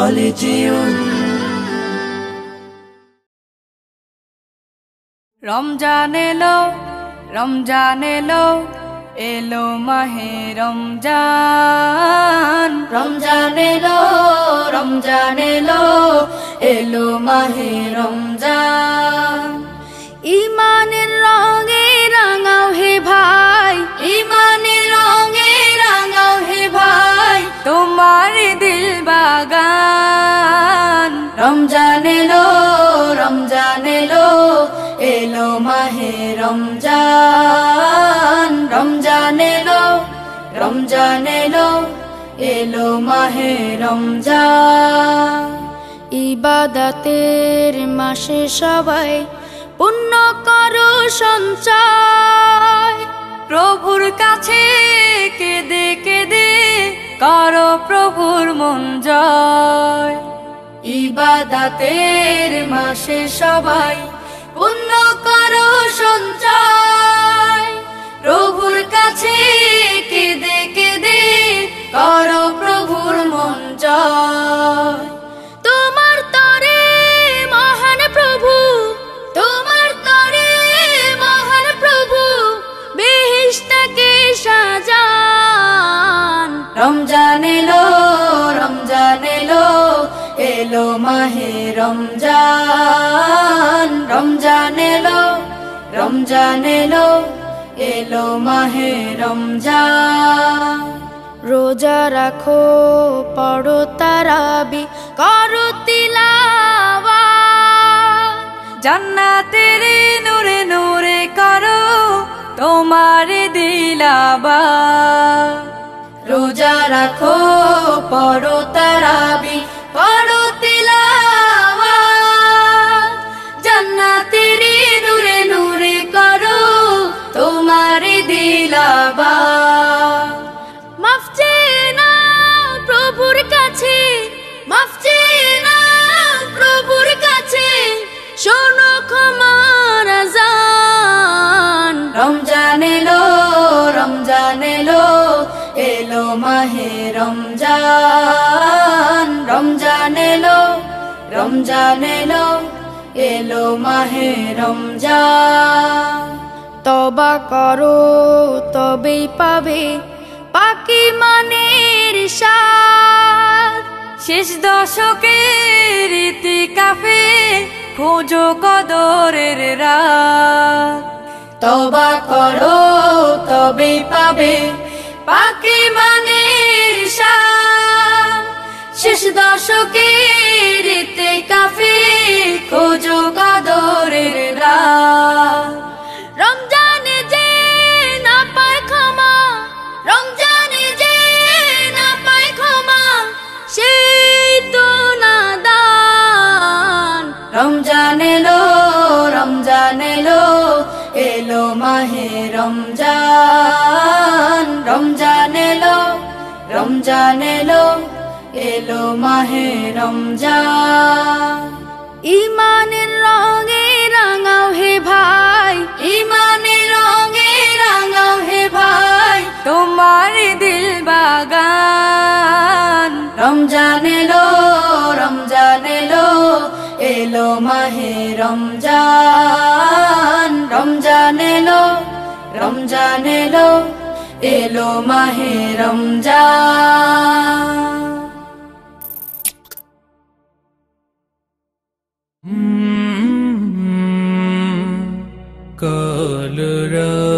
কলেজিয়ম। রমজান এলো, রমজান এলো, এলো মাহে রমজান। রমজান এলো, রমজান এলো, এলো মাহে রমজান। ইমানের রঙে রাঙাও হে ভাই, ইমানের রঙে রাঙাও হে ভাই, তোমার দিল বাগান। রমজান এলো, রমজান এলো, এলো মাহে রমজান। রমজান এলো, রমজান এলো, এলো মাহে রমজান। ইবাদতের মাসে সবাই পুণ্য করো সঞ্চয়, প্রভুর কাছে কেঁদে কেঁদে করো প্রভুর মন জয়। ইবাদতের মাসে সবাই পুণ্য করো সঞ্চয়, প্রভুর কাছে কেঁদে কেঁদে করো প্রভুর মন জয়। তোমার তরে মহান প্রভু, তোমার তরে মহান প্রভু, বেহেশতকে সাজান। রমজান এলো, রমজান এলো, এলো মাহে রমজান। রমজান এলো, রমজান এলো, এলো মাহে রমজান। রোজা রাখো, পড়ো তারাবি, করো তিলাওয়াত, জান্নাতের নূরে নূরে করো তোমার দিলাবাত। রোজা রাখো, পড়ো তারাবি, করো তিলাওয়াত, জান্নাতের নূরে নূরে করো তোমার দিলাবাত। মাফ চেয়ে নাও প্রভুর কাছে, মাফ চেয়ে নাও প্রভুর কাছে, শোনো ক্ষমার আযান। রমজান এলো, রমজান এলো, এলো মাহে রমজান। রমজান এলো, রমজান এলো, এলো মাহে রমজান। তওবা করো তবেই পাবে পাকি মানের স্বাদ, শেষ দশকের ইতিকাফে খোঁজো কদরের রাত। তওবা করো তবেই পাবে পাকি মানের শান, শেষ দশকের ইতিকাফে খোঁজো কদরের রাত। রমজানে যে না পায় ক্ষমা, রমজানে যে না পায় ক্ষমা, সেই তো নাদান। রমজান এলো, রমজান এলো, এলো মাহে রমজান। রমজান এলো, রমজান এলো, এলো মাহে রমজান। ইমানের রঙে রাঙাও হে ভাই, ইমানের রঙে রাঙাও হে ভাই, তোমার দিল বাগান। রমজান এলো, রমজান এলো, এলো মাহে রমজান। রমজান এলো, রমজান এলো, এলো মাহে রমজান। কলরা